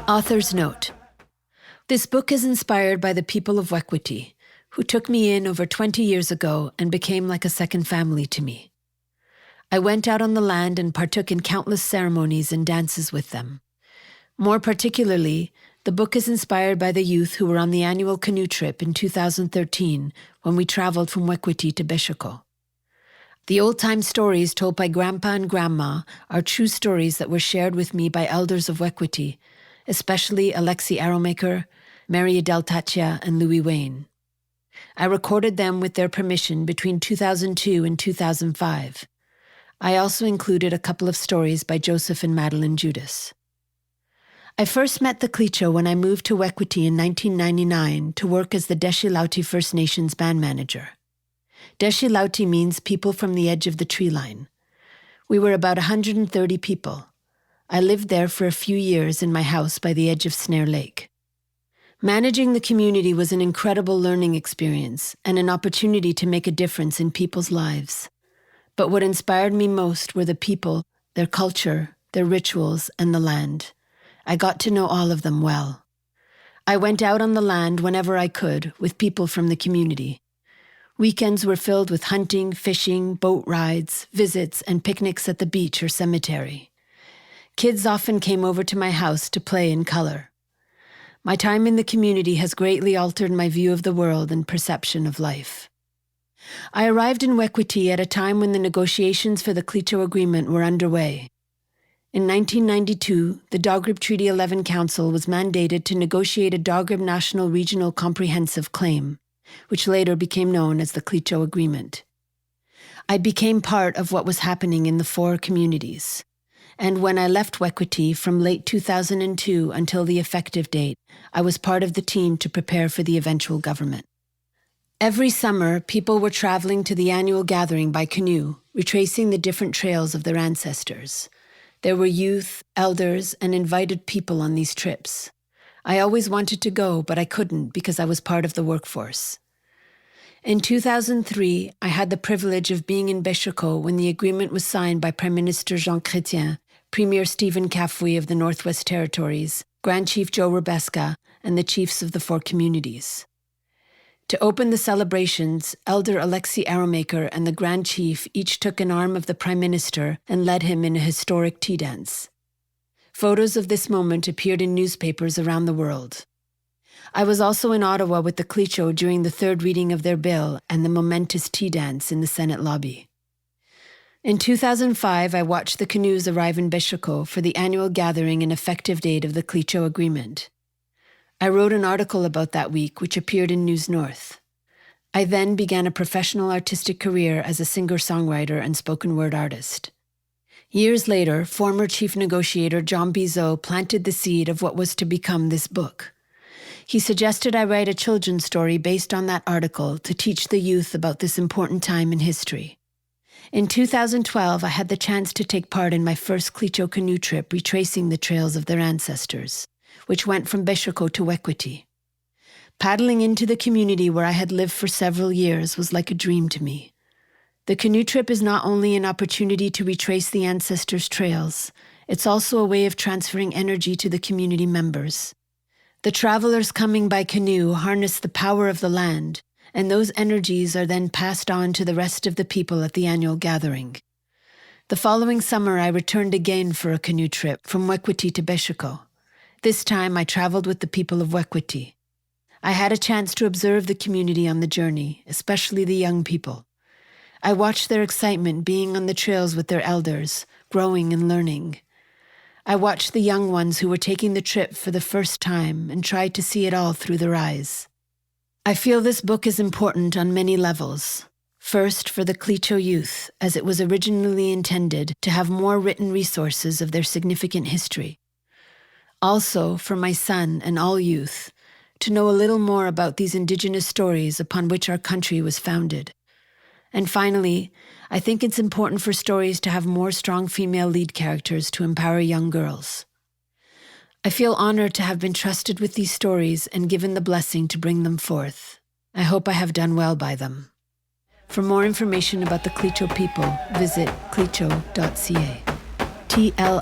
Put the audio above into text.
Author's note. This book is inspired by the people of Wekwiti, who took me in over 20 years ago and became like a second family to me. I went out on the land and partook in countless ceremonies and dances with them. More particularly, the book is inspired by the youth who were on the annual canoe trip in 2013 when we traveled from Wekwiti to Beshoko. The old-time stories told by Grandpa and Grandma are true stories that were shared with me by elders of Wekwiti, especially Alexi Arrowmaker, Mary Adele Tachia, and Louis Wayne. I recorded them with their permission between 2002 and 2005. I also included a couple of stories by Joseph and Madeline Judas. I first met the Tlicho when I moved to Wekwiti in 1999 to work as the Deshilauti First Nations band manager. Deshilauti means people from the edge of the tree line. We were about 130 people. I lived there for a few years in my house by the edge of Snare Lake. Managing the community was an incredible learning experience and an opportunity to make a difference in people's lives. But what inspired me most were the people, their culture, their rituals, and the land. I got to know all of them well. I went out on the land whenever I could with people from the community. Weekends were filled with hunting, fishing, boat rides, visits, and picnics at the beach or cemetery. Kids often came over to my house to play and color. My time in the community has greatly altered my view of the world and perception of life. I arrived in Wekwiti at a time when the negotiations for the Tlicho Agreement were underway. In 1992, the Dogrib Treaty 11 Council was mandated to negotiate a Dogrib National Regional Comprehensive Claim, which later became known as the Tlicho Agreement. I became part of what was happening in the four communities. And when I left Wekwiti from late 2002 until the effective date, I was part of the team to prepare for the eventual government. Every summer, people were traveling to the annual gathering by canoe, retracing the different trails of their ancestors. There were youth, elders, and invited people on these trips. I always wanted to go, but I couldn't because I was part of the workforce. In 2003, I had the privilege of being in Beshoko when the agreement was signed by Prime Minister Jean Chrétien, Premier Stephen Kafui of the Northwest Territories, Grand Chief Joe Rebeska, and the chiefs of the four communities. To open the celebrations, Elder Alexi Arrowmaker and the Grand Chief each took an arm of the Prime Minister and led him in a historic tea dance. Photos of this moment appeared in newspapers around the world. I was also in Ottawa with the Tlicho during the third reading of their bill and the momentous tea dance in the Senate lobby. In 2005, I watched the canoes arrive in Beshoko for the annual gathering and effective date of the Tlicho Agreement. I wrote an article about that week, which appeared in News North. I then began a professional artistic career as a singer-songwriter and spoken word artist. Years later, former chief negotiator John Bizot planted the seed of what was to become this book. He suggested I write a children's story based on that article to teach the youth about this important time in history. In 2012, I had the chance to take part in my first Tlicho canoe trip retracing the trails of their ancestors, which went from Beshoko to Wekwiti. Paddling into the community where I had lived for several years was like a dream to me. The canoe trip is not only an opportunity to retrace the ancestors' trails, it's also a way of transferring energy to the community members. The travelers coming by canoe harness the power of the land, and those energies are then passed on to the rest of the people at the annual gathering. The following summer, I returned again for a canoe trip from Wekwiti to Beshoko. This time, I traveled with the people of Wekwiti. I had a chance to observe the community on the journey, especially the young people. I watched their excitement being on the trails with their elders, growing and learning. I watched the young ones who were taking the trip for the first time and tried to see it all through their eyes. I feel this book is important on many levels. First, for the Tlicho youth, as it was originally intended to have more written resources of their significant history. Also, for my son and all youth, to know a little more about these indigenous stories upon which our country was founded. And finally, I think it's important for stories to have more strong female lead characters to empower young girls. I feel honored to have been trusted with these stories and given the blessing to bring them forth. I hope I have done well by them. For more information about the Tlicho people, visit tlicho.ca. tlicho.ca.